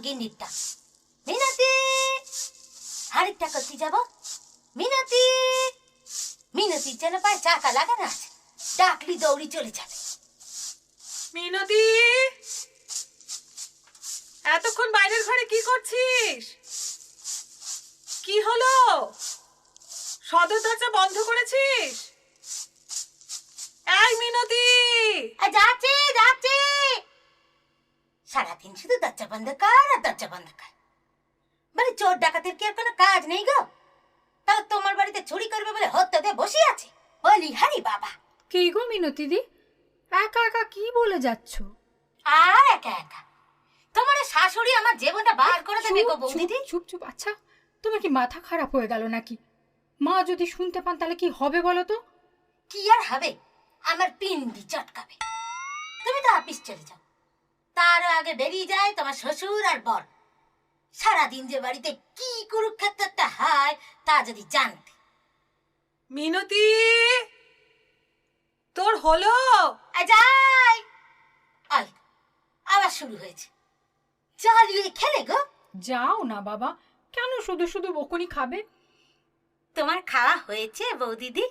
গিন্নির ডাক। মিনতি, আরেকটা করতে যাব। মিনতি, মিনতির যেন পায়ে চাকা লাগানো আছে, ডাকলি দৌড়ি চলে যাবে। মিনতি, এতক্ষণ বাইরের ঘরে কি করছিস? কি হলো? সদর দরজা বন্ধ করেছিস? এই মিনতি! যাচ্ছি যাচ্ছি। সারাদিন শুধু দরজা বন্ধ কর আর দরজা বন্ধ কর। মানে চোর ডাকাতের কি আর কোনো কাজ নেই গো? তাও তোমার বাড়িতে চুরি করবে বলে হত্যা দিয়ে বসে আছে। বলি হারি বাবা। কি গো মিনতি দি, একা একা কি বলে যাচ্ছ? আর একা একা তোমার শাশুড়ি আমার জীবনটা বার করে দেবে গো বৌদিদি। চুপ চুপ। আচ্ছা, তোমার কি মাথা খারাপ হয়ে গেল নাকি? মা যদি শুনতে পান তাহলে কি হবে বলো তো? কি আর হবে, আমার পিন্ডি চটকাবে। তুমি তো অফিস চলে যাও, তার আগে বেরিয়ে যায় তোমার শ্বশুর আর বর। সারাদিন যে বাড়িতে কি কুরুক্ষেত্রটা হয় তা যদি জানতে। মিনতি, তোর হলো? যাই আই, আবার শুরু হয়েছে। চালিয়ে খেলে গো। যাও না বাবা, কেন শুধু শুধু বকুনি খাবে? তোমার খাওয়া হয়েছে বৌদিদি?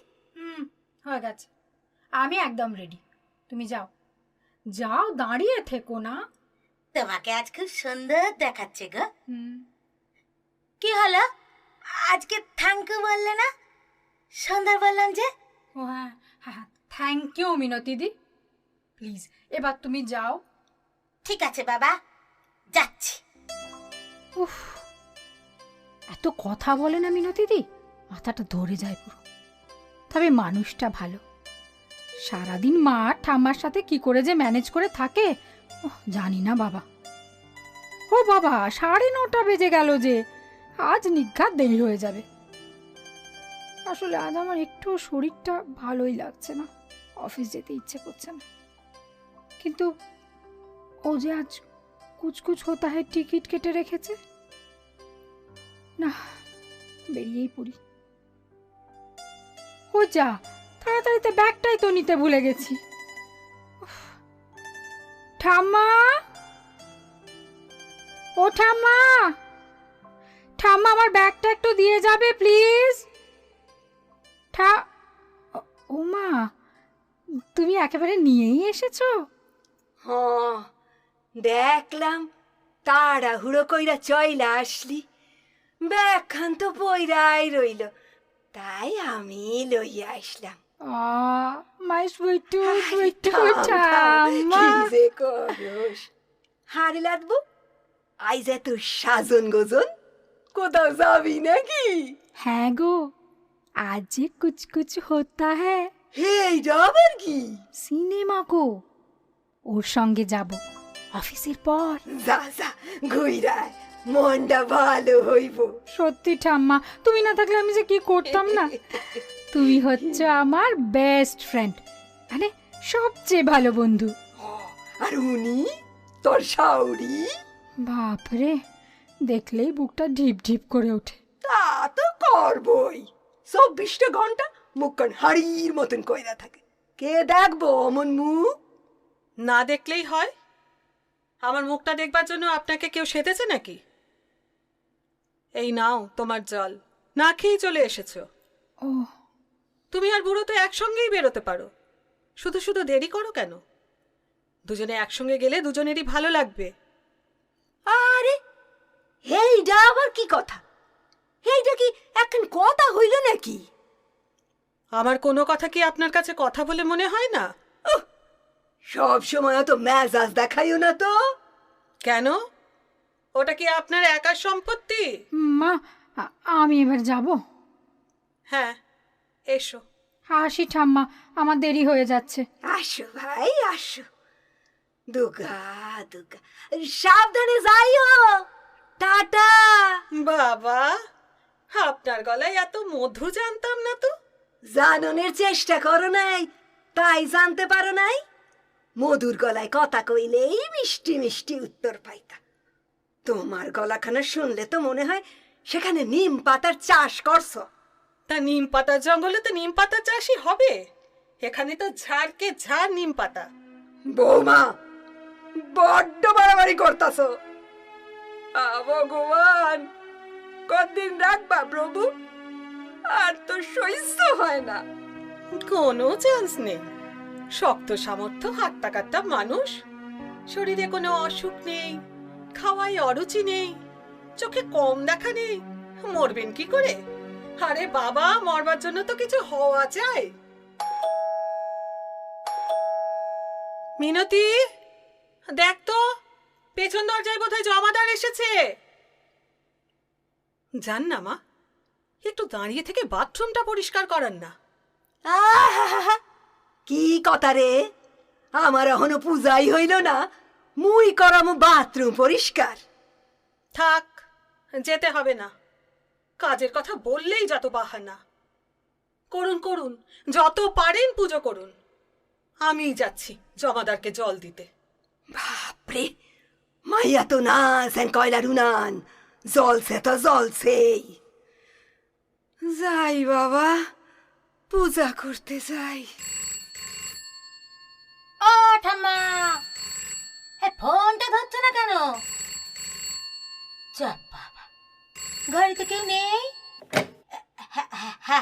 হয়ে গেছে, আমি একদম রেডি। তুমি যাও যাও, দাঁড়িয়ে থেকো না। তোমাকে আজ খুব সুন্দর দেখাচ্ছে গো। কি হলো, আজকে থ্যাংক ইউ বললে না? সুন্দর বললাম যে। ও হ্যাঁ হ্যাঁ, thank you Minati di. Please এবার তুমি যাও। ঠিক আছে বাবা, যাচ্ছি। উফ, এত কথা বলে না মিনতি দি, মাথাটা ধরে যায় পুরো। তবে মানুষটা ভালো। সারাদিন মা ঠাম্মার সাথে কি করে যে ম্যানেজ করে থাকে জানি না বাবা। ও বাবা, 9:30 বেজে গেল যে, আজ নিঘাত দেরি হয়ে যাবে। আসলে আজ আমার একটু শরীরটা ভালোই লাগছে না, অফিস যেতে ইচ্ছে করছে না। কিন্তু ও যে আজ কুচকুচ হতা হয় টিকিট কেটে রেখেছে, না বেরিয়েই পড়ি। ও যা, তাড়াতাড়িতে ব্যাগটাই তো নিতে ভুলে গেছি। ঠাম্মা, ও ঠাম্মা, ঠাম্মা আমার ব্যাগটা একটু দিয়ে যাবে প্লিজ। ও মা, তুমি একেবারে নিয়েই এসেছো? হ্যাঁ, দেখলাম তাড়াহুড়ো কইরা চইলা আসলি, ব্যাগখান তো পইরাই রইল, তাই আমি লইয়া আসলাম। মাই সুইট ঠাম্মা। কি যে করস হারে লাদবো, আইজ এত সাজন গোজন, কোথাও যাবি নাকি? হ্যাঁ গো, আজ যে কুচকুচ হতা হ্যাঁ। এইটা আবার কি? সিনেমা গো, ওর সঙ্গে যাব অফিসের পর। যা যা ঘুইরায়, মনটা ভালো হইব। সত্যি ঠাম্মা, তুমি না থাকলে আমি যে কি করতাম না। তুমি হচ্ছে আমার বেস্ট ফ্রেন্ড, মানে সবচেয়ে ভালো বন্ধু। আর উনি তোর শাউরি? বাপরে, দেখলেই বুকটা ঢিপ ঢিপ করে ওঠে। তা তো করবই, 24টা ঘন্টা মুখখান হাড়ির মতন কইরা থাকে। কে দেখবো অমন মুখ? না দেখলেই হয়? আমার মুখটা দেখবার জন্য আপনাকে কেউ সেধেছে নাকি? এই নাও তোমার জল, না খেয়েই চলে এসেছো। ও, তুমি আর বুড়ো তো একসঙ্গেই বেরোতে পারো, শুধু শুধু দেরি করো কেন? দুজনে একসঙ্গে গেলে দুজনেরই ভালো লাগবে। আরে এইটা আবার কি কথা? এইটা কি এখন কথা হইল নাকি? আমার কোনো কথা কি আপনার কাছে কথা বলে মনে হয় না? সব সময় তো মেজাজ দেখাইও না তো। কেন, ওটা কি আপনার একার সম্পত্তি? মা, আমি এবার যাব। হ্যাঁ, এসো। আসি ঠাম্মা, আমার দেরি হয়ে যাচ্ছে। আসো ভাই আসো, দুগা দুগা, সাবধানে যাইও, টাটা। বাবা, আপনার গলায় এত মধু জানতাম না তো। জাননের চেষ্টা করো নাই, তাই জানতে পারো নাই। মধুর গলায় কথা কইলেই মিষ্টি মিষ্টি উত্তর পাইতা। তোমার গলাখানা শুনলে তো মনে হয় সেখানে নিম পাতার চাষ করছো। তা নিম পাতার জঙ্গলে তো নিম পাতা চাষই হবে, এখানে তো ঝাড়কে ঝাড় নিম পাতা। বৌমা, বড্ড বাড়াবাড়ি করতাছো। ভগবান, কতদিন রাখবা প্রভু? আর তো সহ্য হয় না। কোনো চান্স নেই। শক্ত সামর্থ্য হাট্টা কাট্টা মানুষ, শরীরে কোনো অসুখ নেই, খাওয়ায় অরুচি নেই, চোখে কম দেখা নেই, মরবেন কি করে? আরে বাবা, মরবার জন্য তো কিছু হওয়া চাই। মিনতি, দেখ তো, পেছন দরজায় বোধহয় জমাদার এসেছে। জান না মা, একটু দাঁড়িয়ে থেকে বাথরুমটা পরিষ্কার করান না। আহা, কি কথা রে? আমার এখনো পূজাই হইল না, মুই করাম বাথরুম পরিষ্কার? থাক, যেতে হবে না। কাজের কথা বললেই যত বাহানা। করুন করুন, যত পারেন পুজো করুন। আমিই যাচ্ছি জমাদারকে জল দিতে। বাপরে, মাইয়া তো না সেন কয়লার উনান, জলছে তো জলছেই। যাই বাবা, পূজা করতে যাই। ও ঠাম্মা, ফোনটা ধরছো না কেন? যা বাবা, ঘড়িতে কেউ নেই।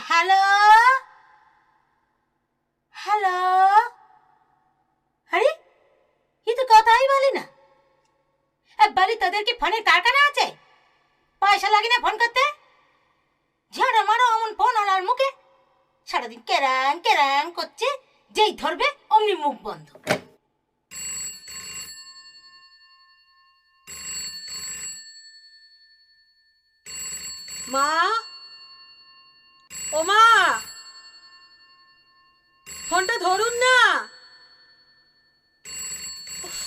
হ্যালো হ্যালো, আরে এ তো কথাই বলে না। বাড়ি তোদের কি ফোনে কারখানা আছে? পয়সা লাগে না ফোন করতে? ঝাড়া মারো অমন ফোন আনার মুখে, সারাদিন কেরাং কেরাং করছে, যেই ধরবে অমনি মুখ বন্ধ। মা, ও মা, ফোনটা ধরুন না। উফ,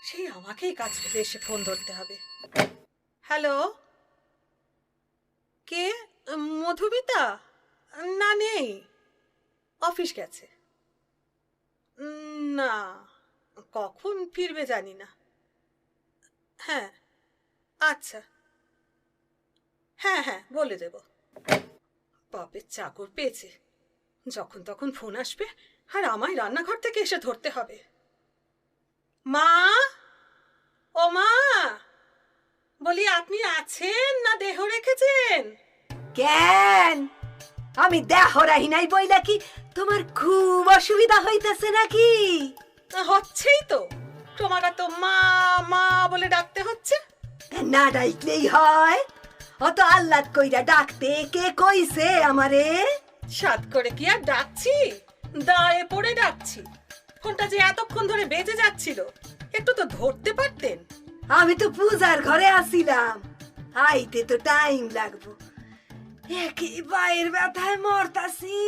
সেই আমাকেই কাজ ফেলে এসে ফোন ধরতে হবে। হ্যালো, কে? মধুমিতা? না, নেই, অফিস গেছে। না, কখন ফিরবে জানি না। হ্যাঁ, আচ্ছা, হ্যাঁ হ্যাঁ, বলে দেব। বাপের চাকর পেয়েছে, যখন তখন ফোন আসবে আর আমায় রান্নাঘর থেকে এসে ধরতে হবে। মা, ও মা, বলি আপনি আছেন না দেহ রেখেছেন? কেন, আমি দেহ রাহি নাই বইলা কি তোমার খুব অসুবিধা হইতেছে নাকি? হচ্ছেই তো, ক্রমাগত মা মা বলে ডাকতে হচ্ছে। না ডাকলেই হয়? অত আল্লাদ কইরা ডাকতে কে কইছে আমারে? সাত করে কি আর ডাকছি, দায়ে পড়ে ডাকছি। ফোনটা যে এতক্ষণ ধরে বেজে যাচ্ছিল, একটু তো ধরতে পারতেন। আমি তো পূজার ঘরে আসিলাম, আইতে তো টাইম লাগবো। একই পায়ের ব্যথায় মরতাছি,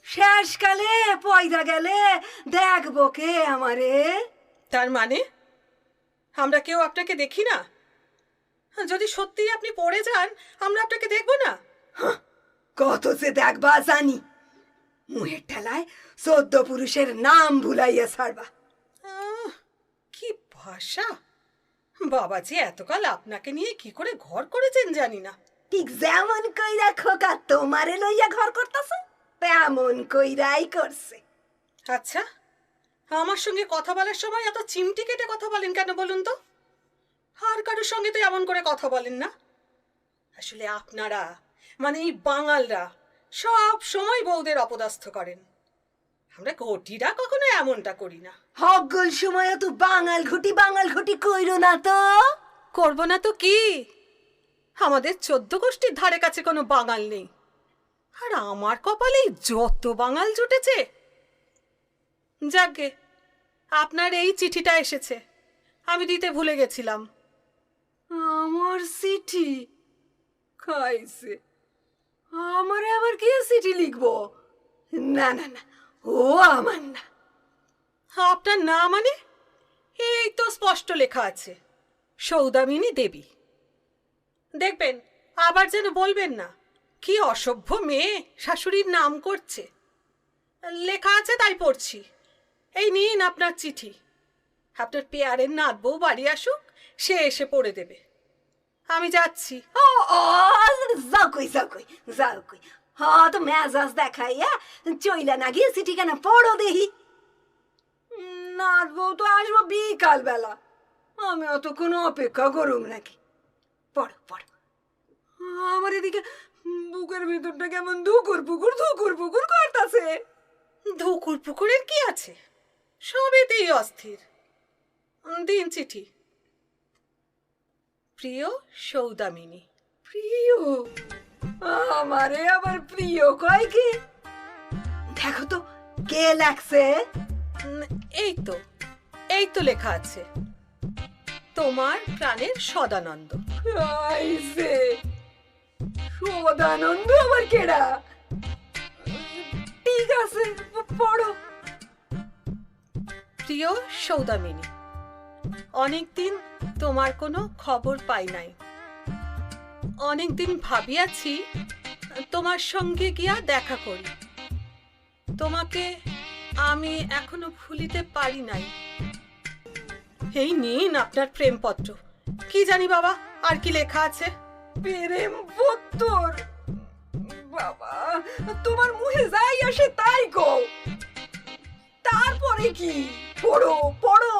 শেষকালে পয়দা গেলে দেখবো কে আমারে? তার মানে আমরা কেউ আপনাকে দেখি না? যদি সত্যিই আপনি পড়ে যান, আমরা আপনাকে দেখব না? কত যে দেখবা জানি, মুহের ঠেলায় 14 পুরুষের নাম ভুলাইয়া ছাড়বা। কি ভাষা! বাবাজি এতকাল আপনাকে নিয়ে কি করে ঘর করেছেন জানি না। ঠিক যেমন কইরা খোকা তোমারে লইয়া ঘর করতেছে, তেমন কইরাই করছে। আচ্ছা, আমার সঙ্গে কথা বলার সময় এত চিমটি কেটে কথা বলেন কেন বলুন তো? আর কারোর সঙ্গে তো এমন করে কথা বলেন না। আসলে আপনারা, মানে এই বাঙালরা, সব সময় বউদের অপদস্থ করেন। আমরা ঘটিরা কখনো এমনটা করি না। হগল সময় তো বাঙাল ঘটি কইরো না তো। করব না তো কি? আমাদের 14 গোষ্ঠীর ধারে কাছে কোনো বাঙাল নেই, আর আমার কপালেই যত বাঙাল জুটেছে। যাকগে, আপনার এই চিঠিটা এসেছে, আমি দিতে ভুলে গেছিলাম। আমার চিঠি খাইছে? আমারে আবার কি চিঠি লিখবো? না না না, ও আমার না। আপনার না মানে? এই তো স্পষ্ট লেখা আছে, সৌদামিনী দেবী। দেখবেন আবার যেন বলবেন না কি অসভ্য মেয়ে শাশুড়ির নাম করছে। লেখা আছে তাই পড়ছি। এই নিন আপনার চিঠি। আপনার পেয়ারের নাত বউ বাড়ি আসুক, সে এসে পড়ে দেবে। আমি যাচ্ছি। ও ও, যাও কই যাও কই যাও কই। হ্যাঁ তো মেজাজ দেখাইয়া চইলা না গিয়ে চিঠি কেন পড়ো দেহি। নাত বউ তো আসবো বিকাল বেলা, আমি অতক্ষণ অপেক্ষা করুম নাকি? পড়ো পড়ো। আমার এদিকে বুকের ভিতরটা কেমন ধুকুর পুকুর করতেছে। ধুকুর পুকুরের কি আছে, সবেতেই অস্থির। দিন চিঠি। প্রিয় সৌদামিনী। প্রিয়? আমারে আবার প্রিয় কয় কি? দেখো তো কে লাগছে। এই তো লেখা আছে, তোমার প্রাণের সদানন্দ। আইছে সদানন্দ আবার কেডা? ঠিক আছে, পড়ো। প্রিয় সৌদামিনী, অনেকদিন তোমার কোনো খবর পাই নাই। অনেকদিন ভাবিয়াছি তোমার সঙ্গে গিয়া দেখা করি। তোমাকে আমি এখনো ভুলিতে পারি নাই। এই নিন আপনার প্রেমপত্র। কি জানি বাবা আর কি লেখা আছে। প্রেম পত্তর? বাবা, তোমার মুখে যাই আসে তাই গো। তারপরে কি? পড়ো পড়ো।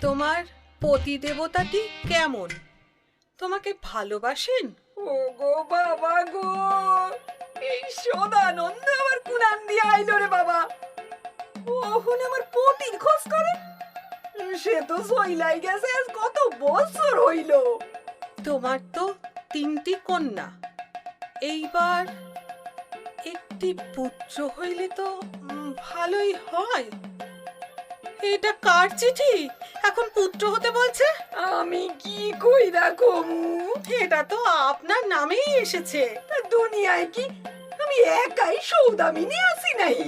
তোমার পতি দেবতাটি কেমন? তোমাকে ভালোবাসেন? ও গো বাবা গো, এই সদানন্দ আমার কুনান দিয়ে আইলো রে বাবা। ওহন আমার পতির খোঁজ করে? সে তো সইলাই গেছে, আজ কত বছর হইল। তোমার তো 3টি কন্যা, এইবার একটি পুত্র হইলে তো ভালোই হয়। এটা কার চিঠি এখন পুত্র হতে বলছে? আমি কি কইরা কমু? এটা তো আপনার নামেই এসেছে। দুনিয়ায় কি আমি একাই সৌদামিনী আছি নাই?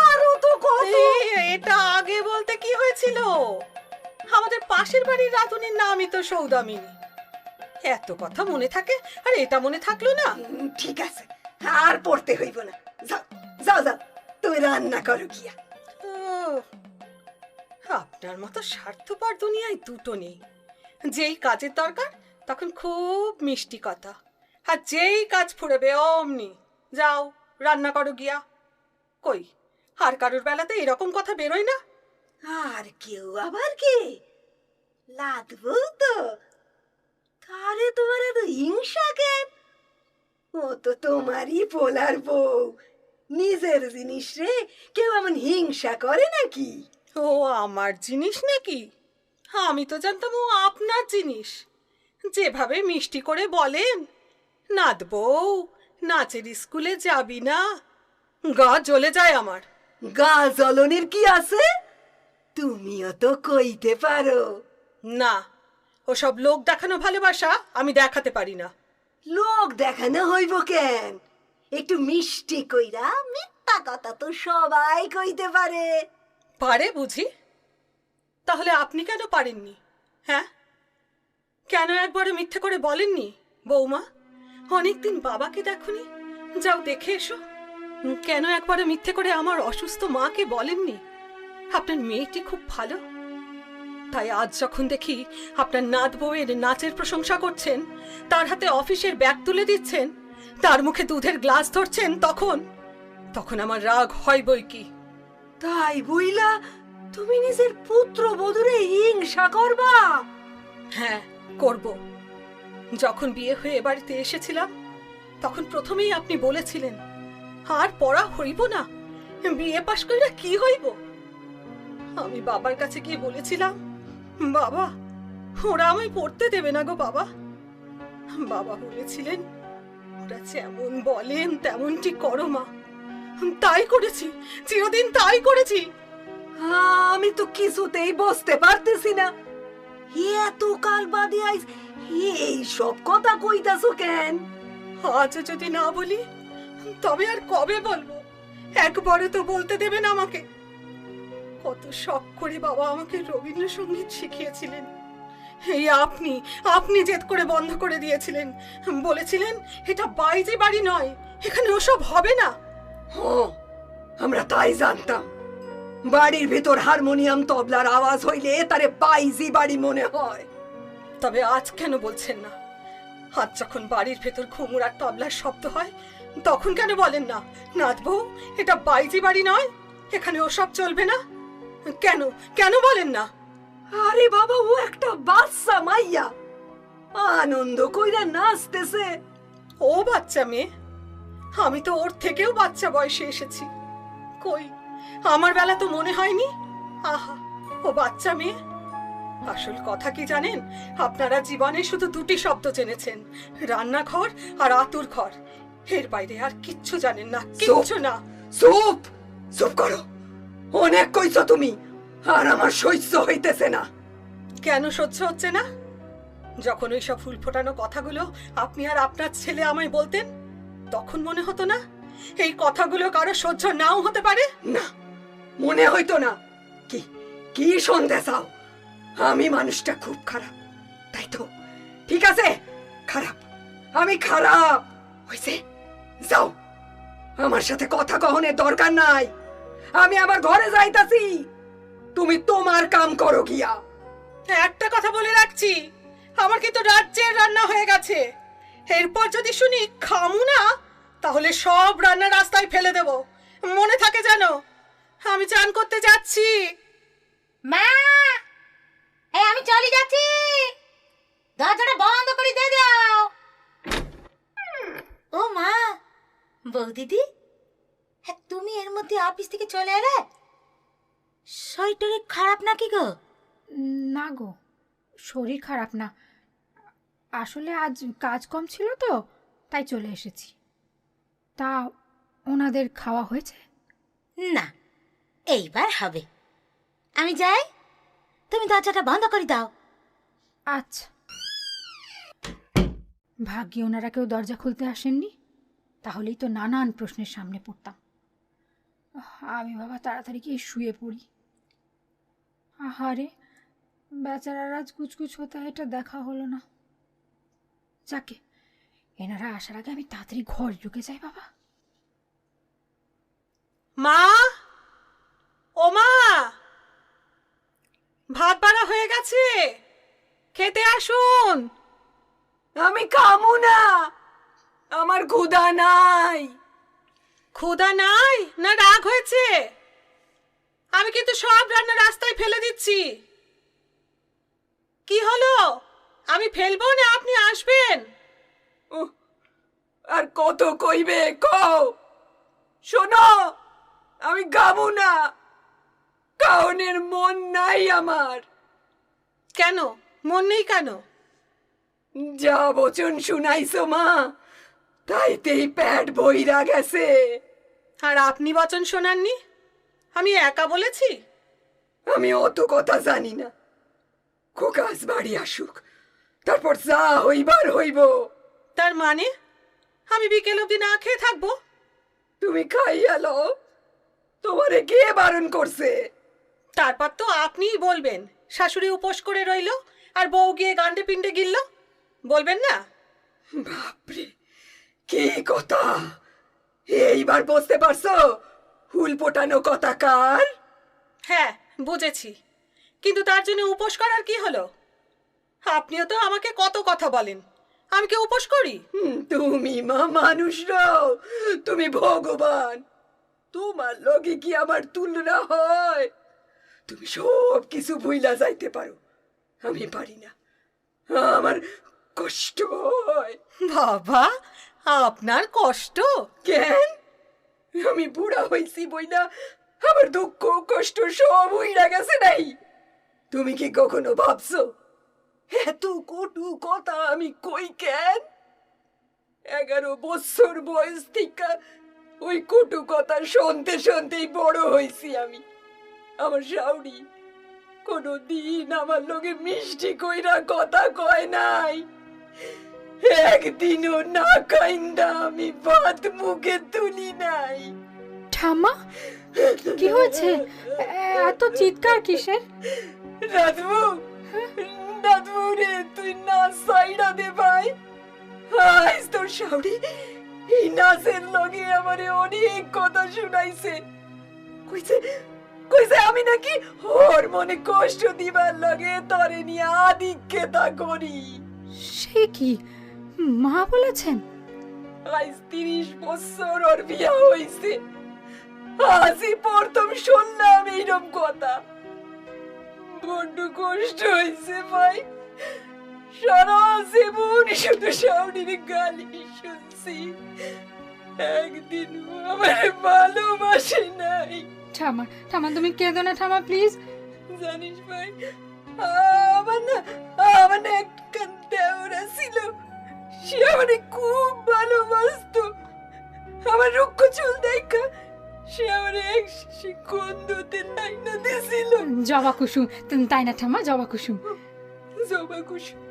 আরো তো কত। এটা আগে বলতে কি হয়েছিল? আমাদের পাশের বাড়ির রাধুনির নামই তো সৌদামিনী। এত কথা মনে থাকে আর এটা মনে থাকলো না। ঠিক আছে, আর পড়তে হইব না। যাও যাও যাও, তুমি রান্না করো গিয়া। ও, আপনার মতো স্বার্থপর দুনিয়ায় দুটো নেই। যেই কাজের দরকার তখন খুব মিষ্টি কথা, আর যেই কাজ ফুরবে অমনি যাও রান্না করো গিয়া। কই আর কারোর বেলাতে এরকম কথা বেরোয় না। আর কেউ আবার কে লাদবো তো? তারে তোমার এত হিংসা কেন? ও তো তোমারই পোলার বউ। নিজের জিনিস রে কেউ এমন হিংসা করে নাকি? ও আমার জিনিস নাকি? আমি তো জানতাম ও আপনার জিনিস। যেভাবে মিষ্টি করে বলেন, নাচবো, নাচের স্কুলে যাবি না, গা জ্বলে যায় আমার। গা জ্বলনের কি আছে? তুমিও তো কইতে পারো। না, ওসব লোক দেখানো ভালোবাসা আমি দেখাতে পারি না। লোক দেখানো হইব কেন? একটু মিষ্টি কইরা মিথ্যা কথা তো সবাই কইতে পারে। পারে বুঝি? তাহলে আপনি কেন পারেননি? হ্যাঁ, কেন একবারে মিথ্যে করে বলেননি? বৌমা, অনেকদিন বাবাকে দেখনি, যাও দেখে এসো। কেন একবারে মিথ্যে করে আমার অসুস্থ মাকে বলেননি আপনার মেয়েটি খুব ভালো? তাই আজ যখন দেখি আপনার নাত বউয়ের নাচের প্রশংসা করছেন, তার হাতে অফিসের ব্যাগ তুলে দিচ্ছেন, তার মুখে দুধের গ্লাস ধরছেন, তখন আমার রাগ হয় বই কি। তাই বইলা তুমি নিজের পুত্র বধূরে হিংসা করবা? হ্যাঁ, করব। যখন বিয়ে হয়ে এ বাড়িতে এসেছিলাম তখন প্রথমেই আপনি বলেছিলেন, আর পড়া হইব না, বিয়ে পাশ কইরা কি হইব? আমি বাবার কাছে গিয়ে বলেছিলাম, বাবা ওরা আমায় পড়তে দেবে না গো বাবা। বাবা বলেছিলেন, ওরা যেমন বলেন তেমনটি করো মা। তাই করেছি, চিরদিন তাই করেছি। আমি তো কিছুতেই বুঝতে পারতেছি না, এত কাল বাদে আইস এই সব কথা কইতাছো কেন? আজ যদি না বলি তবে আর কবে বলবো? একবারে তো বলতে দেবেন আমাকে। কত শখ করে বাবা আমাকে রবীন্দ্রসঙ্গীত শিখিয়েছিলেন, এই আপনি জেদ করে বন্ধ করে দিয়েছিলেন। বলেছিলেন এটা বাইজি বাড়ি নয়, এখানে ওসব হবে না। হ্যাঁ, আমরা তাই জানতাম। বাড়ির ভেতর হারমোনিয়াম তবলার আওয়াজ হইলে তারে বাইজি বাড়ি মনে হয়। তবে আজ কেন বলছেন না? আজ যখন বাড়ির ভেতর ঘুমুর আর তবলার শব্দ হয় তখন কেন বলেন না, নাচবো, এটা বাইজি বাড়ি নয়, এখানে ওসব চলবে না? কেন বলেন না? আরে বাবা, ও একটা বাচ্চা মাইয়া, আনন্দ কইরা নাচতেছে। ও বাচ্চা মেয়ে? আমি তো ওর থেকেও বাচ্চা বয়সে এসেছি। কই, আমার বেলা তো মনে হয়নি। আহা, ও বাচ্চা মেয়ে। আসল কথা কি জানেন, আপনারা জীবনে শুধু দুটি শব্দ জেনেছেন, রান্নাঘর আর আতুর ঘর। এর বাইরে আর কিচ্ছু জানেন না, কিচ্ছু না। চুপ চুপ করো, অনেক কইছো তুমি, আর আমার সহ্য হইতেছে না। কেন সহ্য হচ্ছে না? যখন ওই সব ফুল ফোটানো কথাগুলো আপনি আর আপনার ছেলে আমায় বলতেন, তখন মনে হতো না এই কথাগুলো কারো সহ্য নাও হতে পারে? না, মনে হইতো না। কি কি সন্দেহ চাও? আমি মানুষটা খুব খারাপ, তাই তো? ঠিক আছে, খারাপ, আমি খারাপ হইছে। যাও, আমার সাথে কথা কহনের দরকার নাই। আমি আবার ঘরে যাইতাছি, তুমি তোমার কাম করো গিয়া। একটা কথা বলে রাখছি, আমার কিন্তু রাজ্যের রান্না হয়ে গেছে। এরপর যদি শুনি খামু না, তাহলে সব রান্না রাস্তায় ফেলে দেব। মনে থাকে যেন। আমি চান করতে যাচ্ছি। মা, এই আমি চলে যাচ্ছি, দরজাটা বন্ধ করে দিয়ে দাও। ও মা, বৌদিদি, হ্যাঁ তুমি এর মধ্যে অফিস থেকে চলে এলে? শরীর খারাপ নাকি গো? না গো, শরীর খারাপ না, আসলে আজ কাজ কম ছিল তো, তাই চলে এসেছি। তা ওনাদের খাওয়া হয়েছে? না, এইবার হবে। আমি যাই, তুমি দরজাটা বন্ধ করে দাও। আচ্ছা। ভাগ্যে ওনারা কেউ দরজা খুলতে আসেননি, তাহলেই তো নানান প্রশ্নের সামনে পড়তাম। আমি বাবা তাড়াতাড়ি গিয়ে শুয়ে পড়ি। আহারে, বেচারা রাজ কুচকুচ হতে এটা দেখা হলো না। যাকে, এনারা আসার আগে আমি তাড়াতাড়ি ঘর ঢুকে যাই। বাবা, মা, ও মা, ভাত বাড়া হয়ে গেছে, খেতে আসুন। আমি খামু না, আমার ক্ষুধা নাই। ক্ষুধা নাই না রাগ হয়েছে? আমি কিন্তু সব রান্না রাস্তায় ফেলে দিচ্ছি। কি হলো? আমি ফেলবো না আপনি আসবেন? উহ, আর কত কইবে কও? শোনো, আমি খামু না, কাউনের মন নাই আমার। কেন মন নেই কেন? যা বচন শুনাইছো মা, তাইতেই পেট বইরা গেছে। আর আপনি বচন শোনাননি? আমি একা বলেছি? আমি অত কথা জানি না। খোকাস বাড়ি আসুক, তারপর যা হইবার হইব। তার মানে আমি বিকেল অবধি না খেয়ে থাকবো? তুমি খাইয়া লও, তোমারে কে বারণ করছে? তারপর তো আপনিই বলবেন শাশুড়ি উপোস করে রইল আর বউ গিয়ে গান্ডে পিণ্ডে গিলল, বলবেন না? বাপরে, কি কথা! এইবার বুঝতে পারছো হুল পোটানো কথা কার? হ্যাঁ, বুঝেছি। কিন্তু তার জন্য উপোস করার কি হলো? আপনিও তো আমাকে কত কথা বলেন, আমি কি উপোস করি? তুমি মা মানুষ নও, তুমি ভগবান। তোমার লগে কি আমার তুলনা হয়? তুমি সব কিছু ভুইলা যাইতে পারো, আমি পারি না, আমার কষ্ট হয়। বাবা, আপনার কষ্ট? কেন? আমি বুড়া হইছি বইনা আমার দুঃখ কষ্ট সব উইড়া গেছে নাই? তুমি কি কখনো ভাবছো এত কটু কথা আমি কই কেন? 11 বছর বয়স থেকে ওই কটু কথা শুনতে শুনতেই বড় হইছি আমি। আমার শাউরি কোনদিন আমার লগে মিষ্টি কইরা কথা কয় নাই। একদিনও না কাইন্দা আমি ভাত মুখে তুলি নাই। ঠাম্মা, কি হয়েছে? এত চিৎকার কিসের? রাধবু, রাধবু রে, তুই নাচ সাইডা দে ভাই। আইস তোর শাউরি এই নাচের লগে আমারে অনেক কথা শুনাইছে। কইছে কইছে আমি নাকি ওর মনে কষ্ট দিবার লগে তরে নিয়ে আদিক্ষেতা করি। সে কি মা বলেছেন? আজ 30 বছর ওর বিয়া হইছে, আজই প্রথম শুনলাম এইরকম কথা। বড্ড কষ্ট হয়েছে ভাই। সারা জীবন শুধু শাওনের গালি শুনছি, একদিন আমার ভালোবাসে নাই। ঠামা ঠামা তুমি কেঁদো না ঠামা প্লিজ। জানিস ভাই, আমার না একখান দেওরা ছিল, সে আমারে খুব ভালোবাসতো। আমার রুক্ষ চুল দেখা সে আমার এক শিশি কন্দতে লাইনা দিছিল। জবা কুসুম, তাই না ঠামা? জবা কুসুম। জবা কুসুম,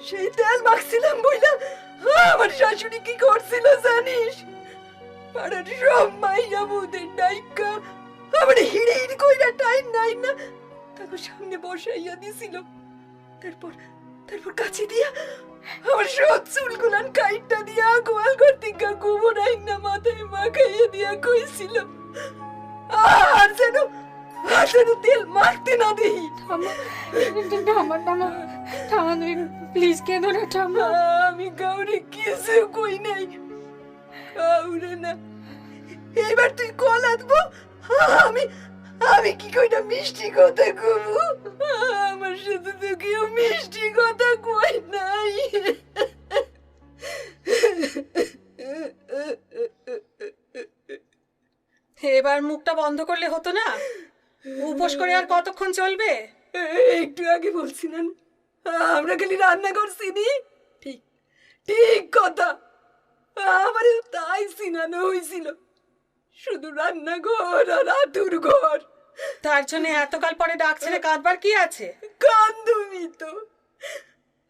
সেই তেল মাখছিলাম বইলা আমার শাশুড়ি কি করছিল জানিস? পাড়ার সব মাইয়া বউদের ডাইকা আমার হিড়ে হিড় কইরা টাইম নাই না তাকে সামনে বসাইয়া দিছিল। তারপর কাছে দিয়া আমার সব চুলগুলান কাইটটা দিয়া গোয়াল করতে গোবর আইনা মাথায় মাখাইয়া দিয়া কইছিল আর যেন তেল মাখতে না দিই। ঠামা ঠামা ঠামা ঠামা তুমি প্লিজ কেঁদো না ঠামা। আমি কাউরে কিছু কই নাই, কাউরে না। এবার তুই কল আনবো, আমি কি কইটা মিষ্টি কথা কব? আমার সাথে তো কেউ মিষ্টি কথা কই নাই। এবার মুখটা বন্ধ করলে হতো না? উপোস করে আর কতক্ষণ চলবে? একটু আগে বলছি না আমরা খালি রান্না করছি নি? ঠিক ঠিক কথা, আমারও তাই সিনানো হয়েছিল, শুধু রান্নাঘর আর আতুর ঘর। তার জন্য এতকাল পরে ডাক ছেড়ে কাঁদবার কি আছে? কান্দুমি তো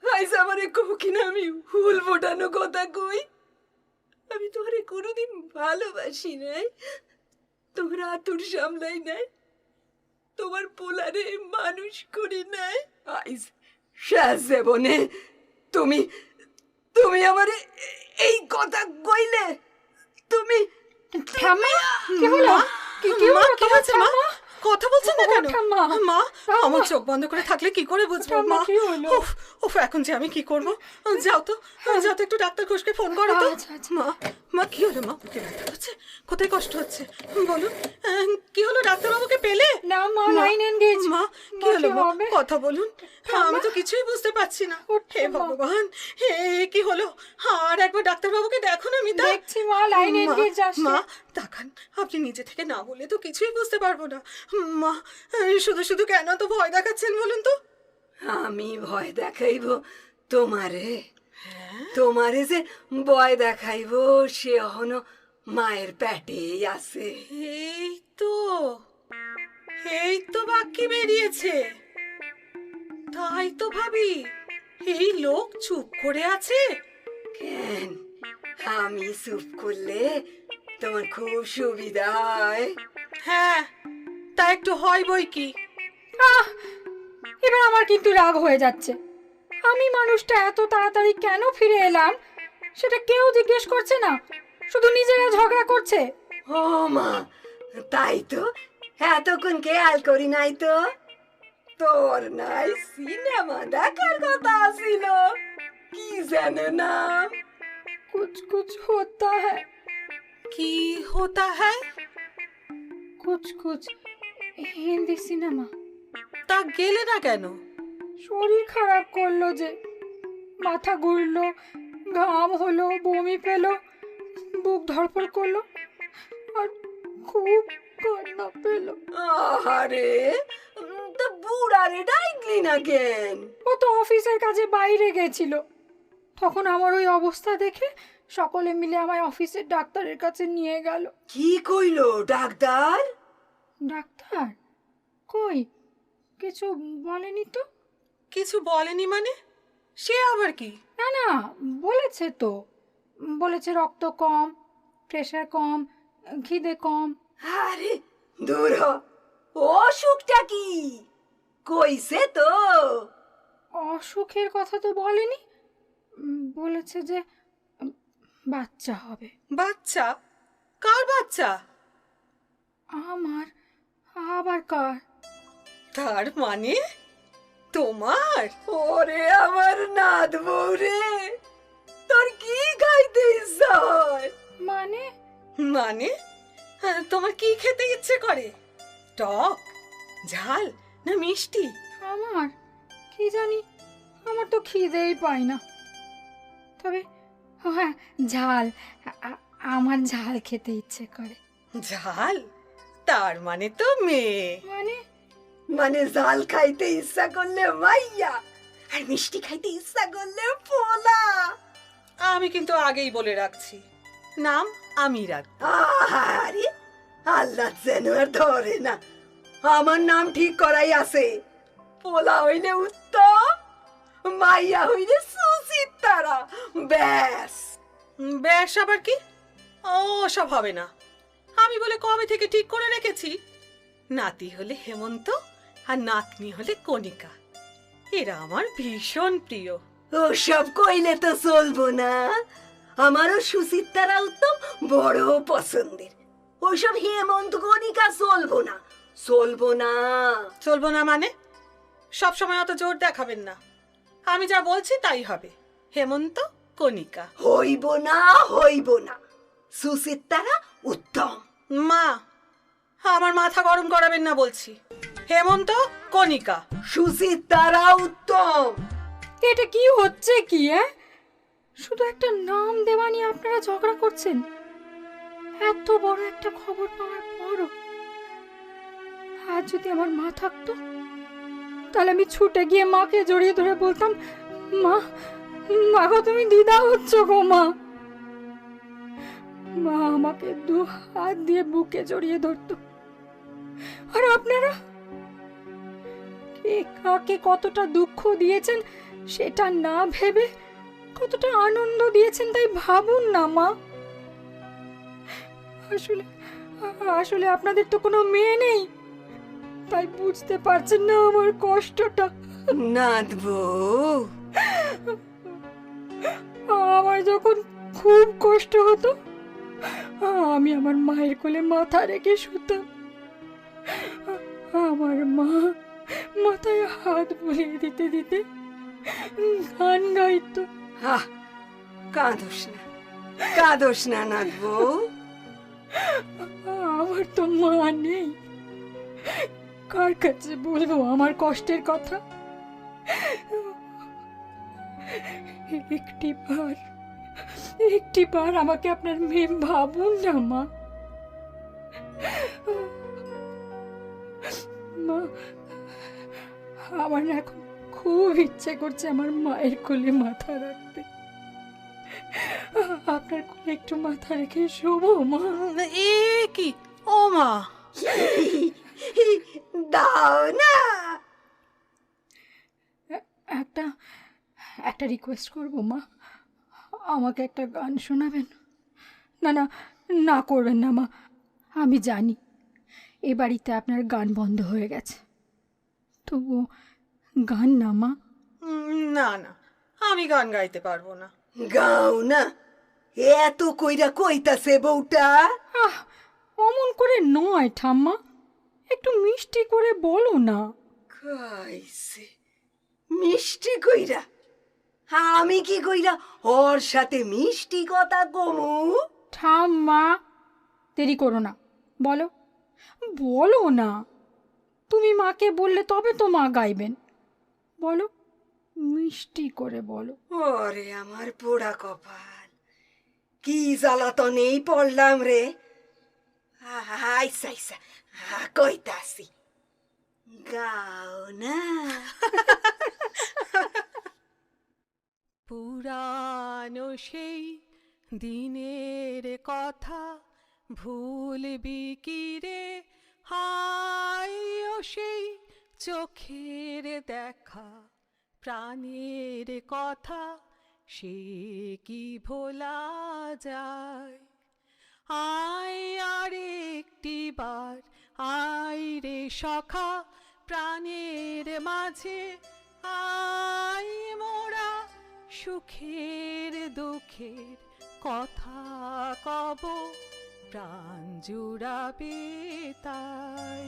আইস আমারে কব কিনা আমি হুল ফোটানো কথা কই? আমি তোরে কোনোদিন ভালোবাসি নাই, তোমার আতুর সামলাই নাই, তোমার পোলারে মানুষ করি নাই। আইস শেষ জীবনে তুমি আমারে এই কথা কইলে? তুমি ঠাম্মা কি হলো? কি মা, হলো? কি হয়েছে মা? কথা বলছেন না কেন? ঠাম্মা। মা, ঠাম্মা। আমার চোখ বন্ধ করে থাকলে কি করে বুঝবো ঠাম্মা, মা? কি হলো? উফ, উফ, এখন যে আমি কি করবো? যাও তো একটু ডাক্তার ঘোষকে ফোন করো তো। আচ্ছা, আচ্ছা। মা কি হলো মা? বুকে ব্যথা হচ্ছে? কোথায় কষ্ট হচ্ছে বলুন? কি হলো, ডাক্তারবাবুকে পেলে? না মা, লাইন এনগেজ। মা কি হলো মা? হবে? কথা বলুন, আমি তো কিছুই বুঝতে পারছি না। হে ঠাম্মা। ভগবান, হে কি হলো? আর একবার ডাক্তারবাবুকে দেখো না মিতা। দেখছি মা, লাইন মা, এনগেজ আসছে। মা তাকান, আপনি নিজে থেকে না বলে তো কিছুই বুঝতে পারবো না। মা শুধু শুধু কেন তো ভয় দেখাচ্ছেন বলুন তো? আমি ভয় দেখাইব তোমারে? তোমারে যে ভয় দেখাইব সে এখনো মায়ের পেটেই আছে। এই তো বাক্যে বেরিয়েছে। তাই তো ভাবি, এই লোক চুপ করে আছে কেন আমি চুপ করলে তোমার খুব সুবিধা হয়? হ্যাঁ, তা একটু হয় বই কি। এবার আমার কিন্তু রাগ হয়ে যাচ্ছে। আমি মানুষটা এত তাড়াতাড়ি কেন ফিরে এলাম সেটা কেউ জিজ্ঞেস করছে না, শুধু নিজেরা ঝগড়া করছে। ও মা, তাই তো এতক্ষণ খেয়াল করি নাই তো। তোর নাই সিনেমা দেখার কথা ছিল, কি জানে নাম? कुछ कुछ होता है, কি হতা হ্যায়? कुछ कुछ হিন্দি সিনেমা। তা গেলে না কেন? শরীর খারাপ করলো যে, মাথা ঘুরলো, ঘাম হলো, বমি পেলো, বুক ধড়ফড় করলো আর খুব কান্না পেলো। আরে তো বুড়ারে ডাইকলি না কেন? ও তো অফিসের কাজে বাইরে গেছিল, তখন আমার ওই অবস্থা দেখে সকলে মিলে আমায় অফিসের ডাক্তারের কাছে নিয়ে গেল। কি কইলো ডাক্তার? ডাক্তার কই কিছু বলেনি তো। কিছু বলেনি মানে? সে আবার কি? না না, বলেছে তো, বলেছে রক্ত কম, প্রেশার কম, খিদে কম। আরে দূর হ, অসুখটা কি কইছে তো? অসুখের কথা তো বলেনি, বলেছে যে বাচ্চা হবে। বাচ্চা? কার বাচ্চা? আমার, আবার কার? তার মানে তোমার? ওরে আমার নাদ বউরে, তোর কি খাইতে ইচ্ছা হয়? মানে মানে তোমার কি খেতে ইচ্ছে করে? টক, ঝাল না মিষ্টি? আমার কি জানি, আমার তো খিদেই পায় না। তবে হ্যাঁ, ঝাল, আমার ঝাল খেতে ইচ্ছে করে। ঝাল? তার মানে তো মেয়ে। মানে মানে জাল খাইতে ইচ্ছা করলে মাইয়া, আর মিষ্টি খাইতে ইচ্ছা করলে পোলা। আমি কিন্তু আগেই বলে রাখছি, নাম আমি রাখব। আরে আল্লাহ যেন আর ধরে না, আমার নাম ঠিক করাই আছে। পোলা হইলে উত্তম, মাইয়া হইলে সুচিত্তারা। ব্যাস। ব্যাস আবার কি? ও সব হবে না। আমি বলে কবে থেকে ঠিক করে রেখেছি, নাতি হলে হেমন্ত আর নাতনি হলে কণিকা। এরা আমার ভীষণ প্রিয়। ওসব কইলে তো চলবো না, আমারও সুচিত্তারা উত্তম বড় পছন্দের। ওইসব হেমন্ত কণিকা চলবো না, চলবো না। চলবো না মানে? সব সময় অত জোর দেখাবেন না, আমি যা বলছি তাই হবে। হেমন্ত কণিকা। হইব না, হইব না, সুচিত্তারা উত্তম। মা, আমার মাথা গরম করাবেন না বলছি। হেমন্ত কণিকা। সুচিত্তারা উত্তম। এটা কি হচ্ছে কি? শুধু একটা নাম দেওয়া নিয়ে আপনারা ঝগড়া করছেন? এত বড় একটা খবর পাওয়ার পরও। আজ যদি আমার মা থাকতো, তাহলে আমি ছুটে গিয়ে মাকে জড়িয়ে ধরে বলতাম, মা, মা গো, তুমি দিদা হচ্ছ গো মা। মা আমাকে 2 হাত দিয়ে বুকে জড়িয়ে ধরতো। আর আপনারা কে কাকে কতটা দুঃখ দিয়েছেন সেটা না ভেবে কতটা আনন্দ দিয়েছেন তাই ভাবুন না মা। আসলে আসলে আপনাদের তো কোনো মেয়ে নেই, তাই বুঝতে পারছেন না আমার কষ্টটা। নাথবো, আমার যখন খুব কষ্ট হতো, আমি আমার মায়ের কোলে মাথা রেখে শুতাম। আমার মা মাথায় হাত বুলিয়ে দিতে দিতে গান গাইতো। কাঁদোস না, কাঁদোস না নাথবো। আমার তো মা নেই, কার কাছে বলবো আমার কষ্টের কথা? একটিবার আমাকে আপনার মেয়ে ভাবুন না মা। মা, আমার না এখন খুব ইচ্ছে করছে আমার মায়ের কোলে মাথা রাখতে। আপনার কোলে একটু মাথা রেখে শোবো মা? এ কি? ও মা, দাও না। একটা একটা রিকোয়েস্ট করবো মা, আমাকে একটা গান শোনাবেন? না না, না করবেন না মা। আমি জানি এ বাড়িতে আপনার গান বন্ধ হয়ে গেছে, তবু গান না মা। না না, আমি গান গাইতে পারবো না। গাও না, এত কইরা কইতাছে বউটা। অমন করে নয় ঠাম্মা, একটু মিষ্টি করে বলো না। খাইছে মিষ্টি কইরা? আমি কি কইরা ওর সাথে মিষ্টি কথা কমু? ঠাম্মা, দেরি করো না, বলো বলো না। তুমি মাকে বললে তবে তো মা গাইবেন। বলো, মিষ্টি করে বলো। ওরে আমার পোড়া কপাল, কি জ্বালাতনেই পড়লাম রে। আইসা আইসা কইতাছি, গাও না। পুরানো সেই দিনের কথা ভুলবি কি রে, হায় ও সেই চোখের দেখা, প্রাণের কথা সে কি ভোলা যায়। আয় আর একটি বার, আয় রে সখা, প্রাণের মাঝে আয় মোরা, সুখের দুঃখের কথা কব, প্রাণ জুড়াবে তাই।